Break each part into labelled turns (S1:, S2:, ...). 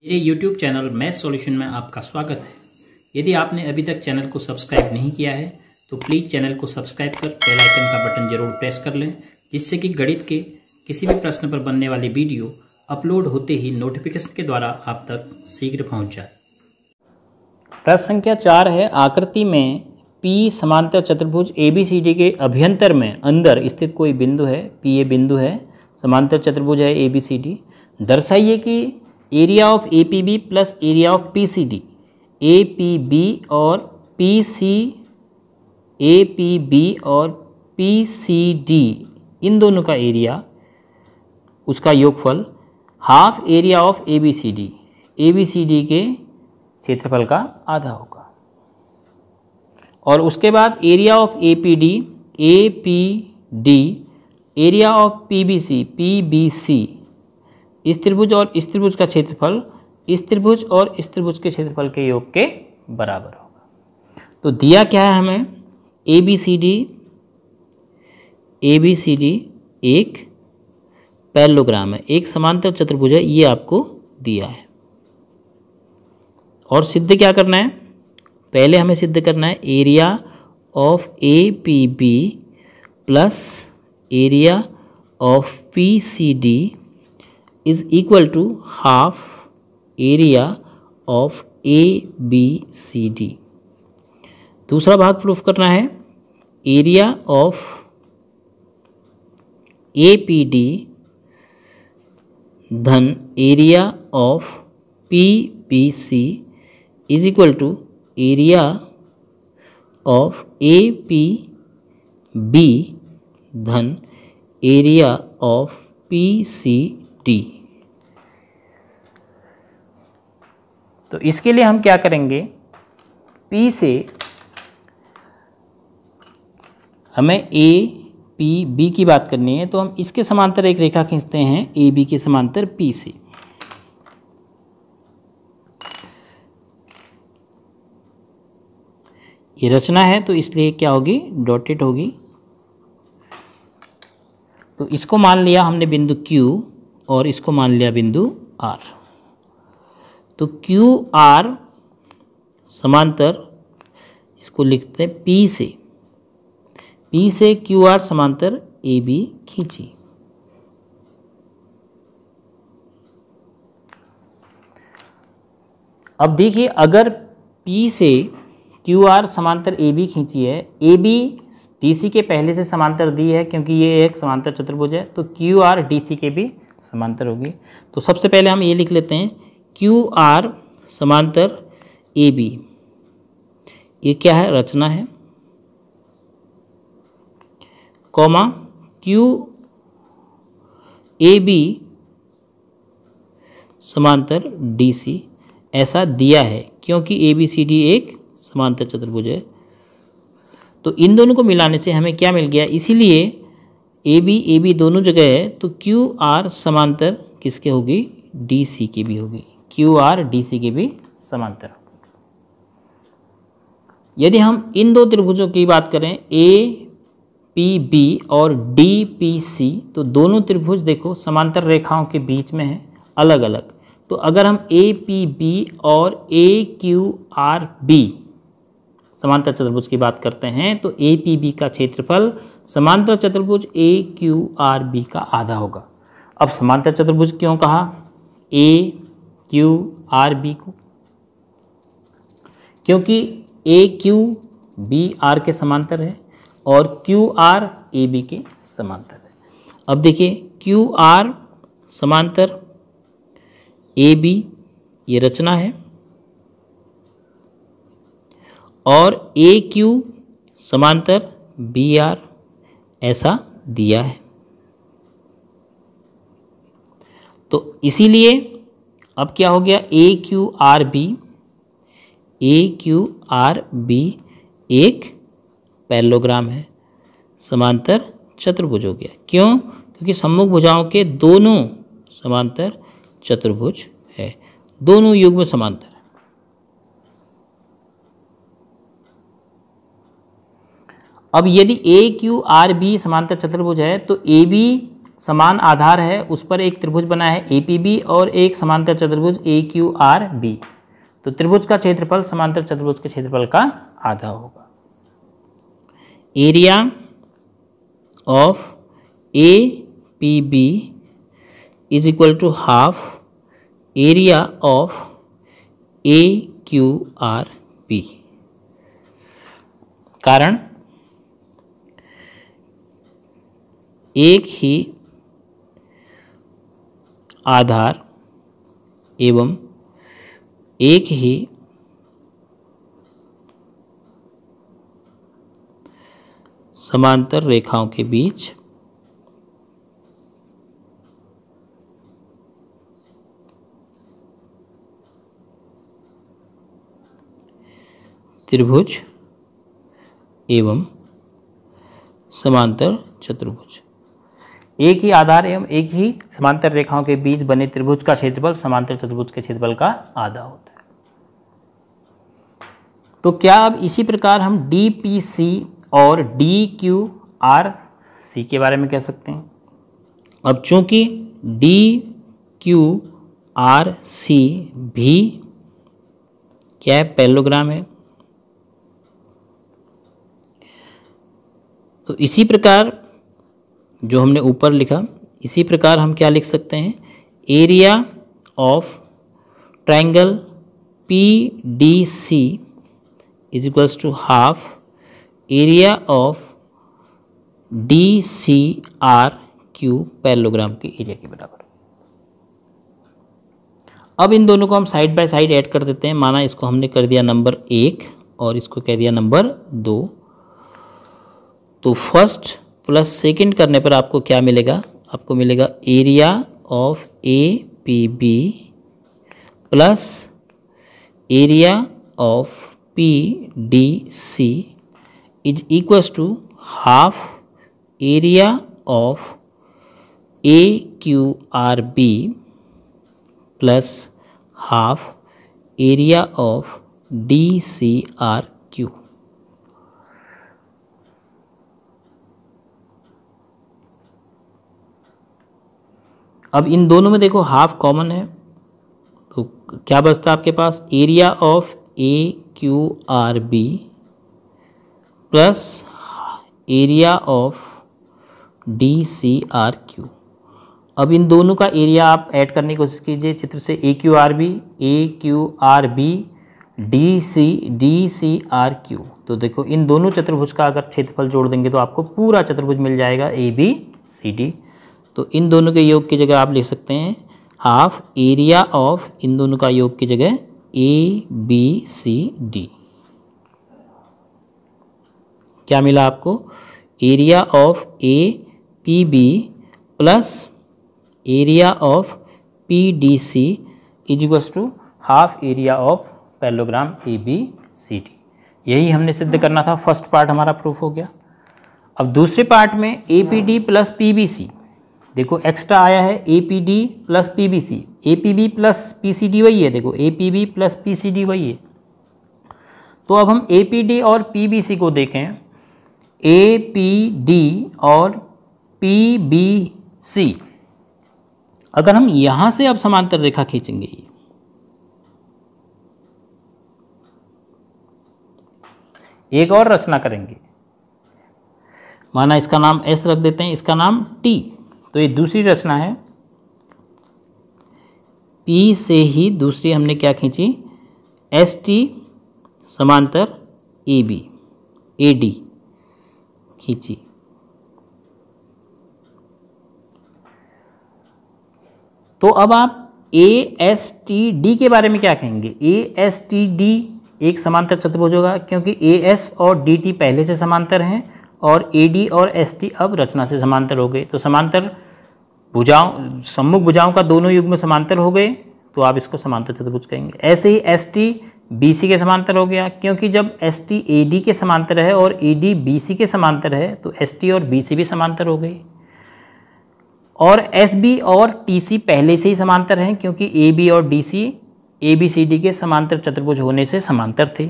S1: मेरे YouTube channel math solution में आपका स्वागत है। यदि आपने अभी तक चैनल को सब्सक्राइब नहीं किया है तो प्लीज़ चैनल को सब्सक्राइब कर बेल आइकन का बटन जरूर प्रेस कर लें, जिससे कि गणित के किसी भी प्रश्न पर बनने वाली वीडियो अपलोड होते ही नोटिफिकेशन के द्वारा आप तक शीघ्र पहुंच जाए। प्रश्न संख्या 4 है, आकृति में P समांतर चतुर्भुज ABCD के अभ्यंतर में अंदर स्थित कोई बिंदु है। P ये बिंदु है, समांतर चतुर्भुज है ABCD। दर्शाइए कि area of APB plus area of PCD, APB और PCD इन दोनों का एरिया, उसका योगफल हाफ एरिया ऑफ ABCD के क्षेत्रफल का आधा होगा। और उसके बाद area of APD area of PBC इस त्रिभुज और इस त्रिभुज का क्षेत्रफल इस त्रिभुज और इस त्रिभुज के क्षेत्रफल के योग के बराबर होगा। तो दिया क्या है हमें, ABCD एक पैरेललोग्राम है, एक समांतर चतुर्भुज है, ये आपको दिया है। और सिद्ध क्या करना है, पहले हमें सिद्ध करना है area of APB plus area of PCD is equal to half area of ABCD। दूसरा भाग प्रूफ करना है एरिया ऑफ APD धन area of PBC is equal to area of APB धन एरिया ऑफ PCD। तो इसके लिए हम क्या करेंगे, P से हमें APB की बात करनी है, तो हम इसके समांतर एक रेखा खींचते हैं AB के समांतर P से। ये रचना है तो इसलिए क्या होगी, डॉटेड होगी। तो इसको मान लिया हमने बिंदु Q और इसको मान लिया बिंदु R। तो QR समांतर, इसको लिखते हैं P से QR समांतर AB खींची। अब देखिए, अगर P से QR समांतर AB खींची है, AB DC के पहले से समांतर दी है क्योंकि ये एक समांतर चतुर्भुज है, तो QR DC के भी समांतर होगी। तो सबसे पहले हम ये लिख लेते हैं QR समांतर AB, ये क्या है, रचना है, कॉमा QAB समांतर DC ऐसा दिया है क्योंकि ABCD एक समांतर चतुर्भुज है। तो इन दोनों को मिलाने से हमें क्या मिल गया, इसीलिए AB दोनों जगह है, तो QR समांतर किसके होगी, DC की भी होगी, QR DC के भी समांतर। यदि हम इन दो त्रिभुजों की बात करें APB और DPC, तो दोनों त्रिभुज देखो समांतर रेखाओं के बीच में है, अलग अलग। तो अगर हम APB और AQRB समांतर चतुर्भुज की बात करते हैं, तो APB का क्षेत्रफल समांतर चतुर्भुज AQRB का आधा होगा। अब समांतर चतुर्भुज क्यों कहा AQRB को, क्योंकि AQB R के समांतर है और QR AB के समांतर है। अब देखिए, QR समांतर AB ये रचना है और AQ समांतर BR ऐसा दिया है। तो इसीलिए अब क्या हो गया, AQRB एक पैरेललोग्राम है, समांतर चतुर्भुज हो गया। क्यों, क्योंकि सम्मुख भुजाओं के दोनों समांतर चतुर्भुज है, दोनों युग्म समांतर है। अब यदि AQRB समांतर चतुर्भुज है तो AB समान आधार है उस पर एक त्रिभुज बना है APB और एक समांतर चतुर्भुज AQRB। तो त्रिभुज का क्षेत्रफल समांतर चतुर्भुज के क्षेत्रफल का आधा होगा। Area of APB is equal to half area of AQRB। कारण एक ही आधार एवं एक ही समांतर रेखाओं के बीच त्रिभुज एवं समांतर चतुर्भुज। एक ही आधार एवं एक ही समांतर रेखाओं के बीच बने त्रिभुज का क्षेत्रफल समांतर चतुर्भुज के क्षेत्रफल का आधा होता है। तो क्या अब इसी प्रकार हम DPC और DQRC के बारे में कह सकते हैं। अब चूंकि DQRC भी क्या है, पैरेललोग्राम है, तो इसी प्रकार जो हमने ऊपर लिखा इसी प्रकार हम क्या लिख सकते हैं, area of triangle PDC is equals to half area of DCRQ parallelogram के एरिया के बराबर। अब इन दोनों को हम साइड बाय साइड ऐड कर देते हैं। माना इसको हमने कर दिया नंबर 1 और इसको कह दिया नंबर 2। तो फर्स्ट प्लस सेकंड करने पर आपको क्या मिलेगा, आपको मिलेगा area of APB plus area of PDC is equals to half area of AQRB plus half area of DCRQ। अब इन दोनों में देखो हाफ कॉमन है, तो क्या बचता है आपके पास, area of AQRB plus area of DCRQ। अब इन दोनों का एरिया आप ऐड करने की कोशिश कीजिए चित्र से, AQRB DCRQ। तो देखो इन दोनों चतुर्भुज का अगर क्षेत्रफल जोड़ देंगे तो आपको पूरा चतुर्भुज मिल जाएगा ABCD। तो इन दोनों के योग की जगह आप लिख सकते हैं हाफ एरिया ऑफ, इन दोनों का योग की जगह ABCD। क्या मिला आपको, area of APB plus area of PDC is equals to half area of parallelogram ABCD। यही हमने सिद्ध करना था। फर्स्ट पार्ट हमारा प्रूफ हो गया। अब दूसरे पार्ट में APD प्लस PBC, देखो एक्स्ट्रा आया है APD plus PBC, APB plus PCD वही है, देखो APB प्लस PCD वही है। तो अब हम APD और PBC को देखें, APD और PBC अगर हम यहां से अब समांतर रेखा खींचेंगे, एक और रचना करेंगे, माना इसका नाम S रख देते हैं, इसका नाम T। तो ये दूसरी रचना है, P से ही दूसरी हमने क्या खींची, ST समांतर AD खींची। तो अब आप ASTD के बारे में क्या कहेंगे। ASTD एक समांतर चतुर्भुज होगा क्योंकि AS और DT पहले से समांतर हैं और AD और ST अब रचना से समांतर हो गए। तो समांतर भुजाओं, सम्मुख भुजाओं का दोनों युग्म समांतर हो गए, तो आप इसको समांतर चतुर्भुज कहेंगे। ऐसे ही ST BC के समांतर हो गया, क्योंकि जब ST AD के समांतर है और AD BC के समांतर है तो ST और BC भी समांतर हो गई। और SB और TC पहले से ही समांतर हैं क्योंकि AB और DC ABCD के समांतर चतुर्भुज होने से समांतर थे।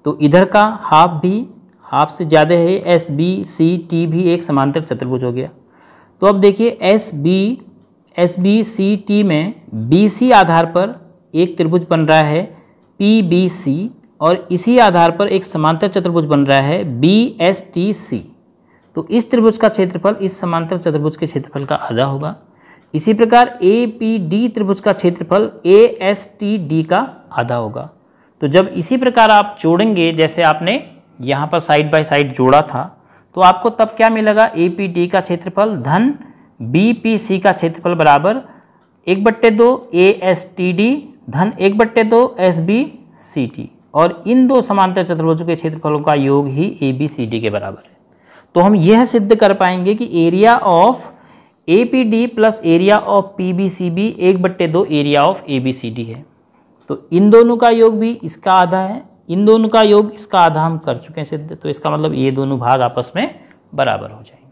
S1: तो इधर का हाफ भी हाफ से ज़्यादा है, SBCT भी एक समांतर चतुर्भुज हो गया। तो अब देखिए एस बी सी टी में बी सी आधार पर एक त्रिभुज बन रहा है पी बी सी, और इसी आधार पर एक समांतर चतुर्भुज बन रहा है बी एस टी सी। तो इस त्रिभुज का क्षेत्रफल इस समांतर चतुर्भुज के क्षेत्रफल का आधा होगा। इसी प्रकार ए पी डी त्रिभुज का क्षेत्रफल ए एस टी डी का आधा होगा। तो जब इसी प्रकार आप जोड़ेंगे, जैसे आपने यहाँ पर साइड बाय साइड जोड़ा था, तो आपको तब क्या मिलेगा, ए पी डी का क्षेत्रफल धन बी पी सी का क्षेत्रफल बराबर 1/2 ए एस टी डी धन 1/2 एस बी सी टी, और इन दो समांतर चतुर्भुजों के क्षेत्रफलों का योग ही ए बी सी डी के बराबर है। तो हम यह सिद्ध कर पाएंगे कि area of A P D plus area of P B C B 1/2 area of A B C D है। तो इन दोनों का योग भी इसका आधा है, इन दोनों का योग इसका आधा हम कर चुके हैं सिद्ध। तो इसका मतलब ये दोनों भाग आपस में बराबर हो जाएंगे।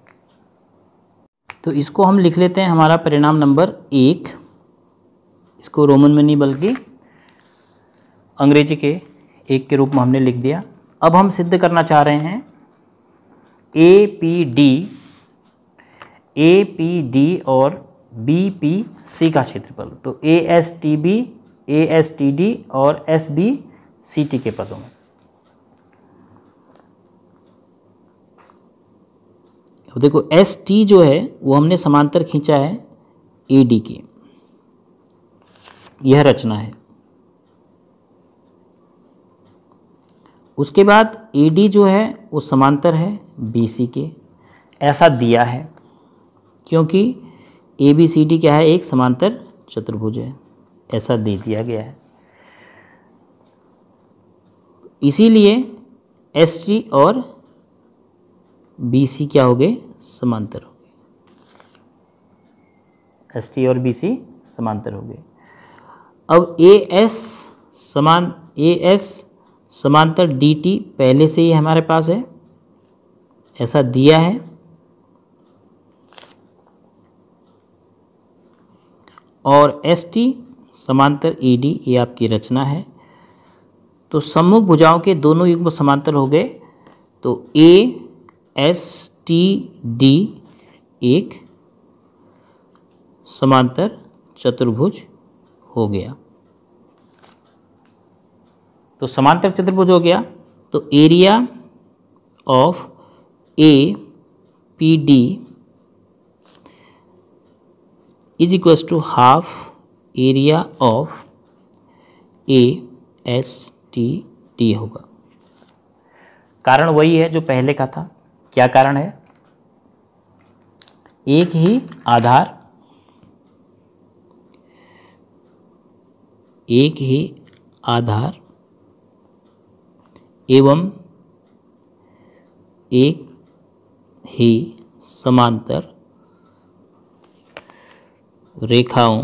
S1: तो इसको हम लिख लेते हैं हमारा परिणाम नंबर 1। इसको रोमन में नहीं बल्कि अंग्रेजी के 1 के रूप में हमने लिख दिया। अब हम सिद्ध करना चाह रहे हैं ए पी डी और बी पी सी का क्षेत्रफल। तो ए एस टी डी और एस बी सी टी के पदों में। अब देखो एस टी जो है वो हमने समांतर खींचा है ए डी की, यह रचना है। उसके बाद ए डी जो है वो समांतर है बी सी के, ऐसा दिया है क्योंकि ए बी सी डी क्या है, एक समांतर चतुर्भुज है, ऐसा दे दिया गया है। इसीलिए एस टी और बी सी क्या हो गए, समांतर हो गए। एस टी और बी सी समांतर हो गए। अब ए एस समांतर डी टी पहले से ही हमारे पास है, ऐसा दिया है। और एस टी समांतर ए डी, ये आपकी रचना है। तो सम्मुख भुजाओं के दोनों युग्म समांतर हो गए। तो ए एस टी डी एक समांतर चतुर्भुज हो गया। तो समांतर चतुर्भुज हो गया। तो area of A P D is equals to half area of A S T D होगा। कारण वही है जो पहले का था। क्या कारण है, एक ही आधार एवं एक ही समांतर रेखाओं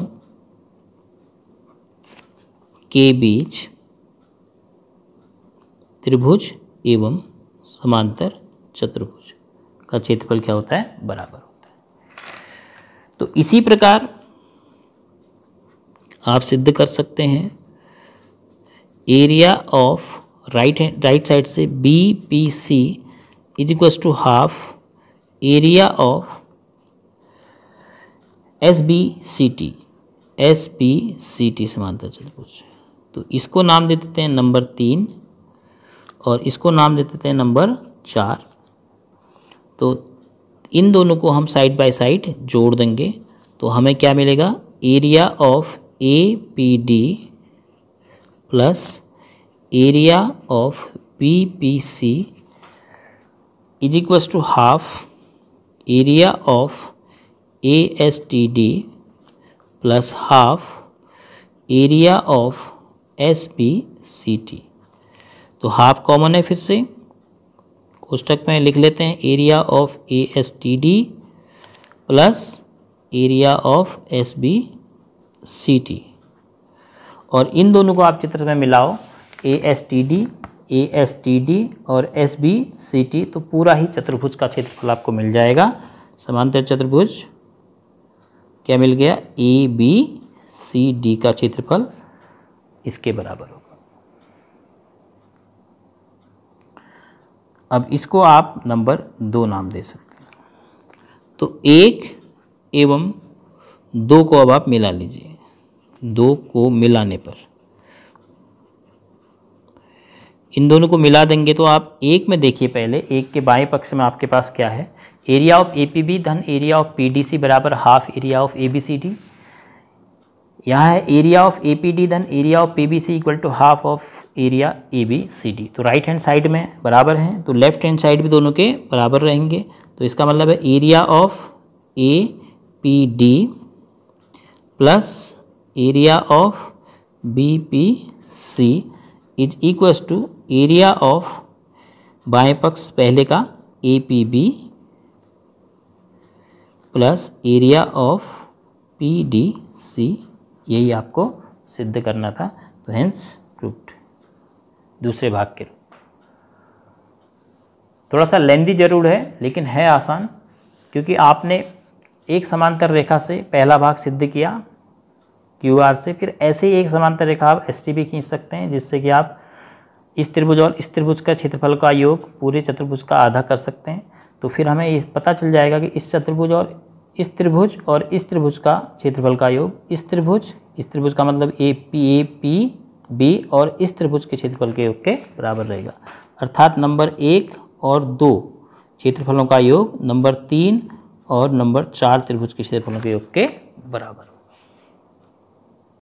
S1: के बीच त्रिभुज एवं समांतर चतुर्भुज का क्षेत्रफल क्या होता है, बराबर होता है। तो इसी प्रकार आप सिद्ध कर सकते हैं एरिया ऑफ राइट साइड से B P C is equals to half area of S B C T समांतर चतुर्भुज। तो इसको नाम दे देते हैं नंबर 3 और इसको नाम दे देते हैं नंबर 4। तो इन दोनों को हम साइड बाय साइड जोड़ देंगे तो हमें क्या मिलेगा, area of A P D plus area of B P C is equals to half area of A S T D plus half area of S B C T. तो half common है, फिर से कोष्टक में लिख लेते हैं area of A S T D plus area of S B C T. और इन दोनों को आप चित्र में मिलाओ, ए एस टी डी और एस बी सी टी, तो पूरा ही चतुर्भुज का क्षेत्रफल आपको मिल जाएगा। समांतर चतुर्भुज क्या मिल गया, ए बी सी डी का क्षेत्रफल इसके बराबर होगा। अब इसको आप नंबर 2 नाम दे सकते हैं। तो एक एवं 2 को अब आप मिला लीजिए। 2 को मिलाने पर इन दोनों को मिला देंगे तो आप एक में देखिए, पहले एक के बाएं पक्ष में आपके पास क्या है, एरिया ऑफ एपीबी धन एरिया ऑफ पीडीसी बराबर हाफ एरिया ऑफ एबीसीडी। यहाँ है एरिया ऑफ एपीडी धन area of PBC equal to half of area ABCD. तो राइट हैंड साइड में बराबर हैं तो लेफ्ट हैंड साइड भी दोनों के बराबर रहेंगे। तो इसका मतलब है area of APD plus area of BPC is equals to area of बाएं पक्ष पहले का APB plus area of PDC. यही आपको सिद्ध करना था, तो हेंस प्रूव्ड। दूसरे भाग के थोड़ा सा लेंदी जरूर है लेकिन है आसान, क्योंकि आपने एक समांतर रेखा से पहला भाग सिद्ध किया क्यूआर से, फिर ऐसे ही एक समांतर रेखा आप एसटी भी खींच सकते हैं, जिससे कि आप इस त्रिभुज और इस त्रिभुज का क्षेत्रफल का योग पूरे चतुर्भुज का आधा कर सकते हैं। तो फिर हमें ये पता चल जाएगा कि इस चतुर्भुज और इस त्रिभुज का क्षेत्रफल का योग इस त्रिभुज का मतलब ए पी बी और इस त्रिभुज के क्षेत्रफल के योग के बराबर रहेगा। अर्थात नंबर 1 और 2 क्षेत्रफलों का योग नंबर 3 और नंबर 4 त्रिभुज के क्षेत्रफलों के योग के बराबर।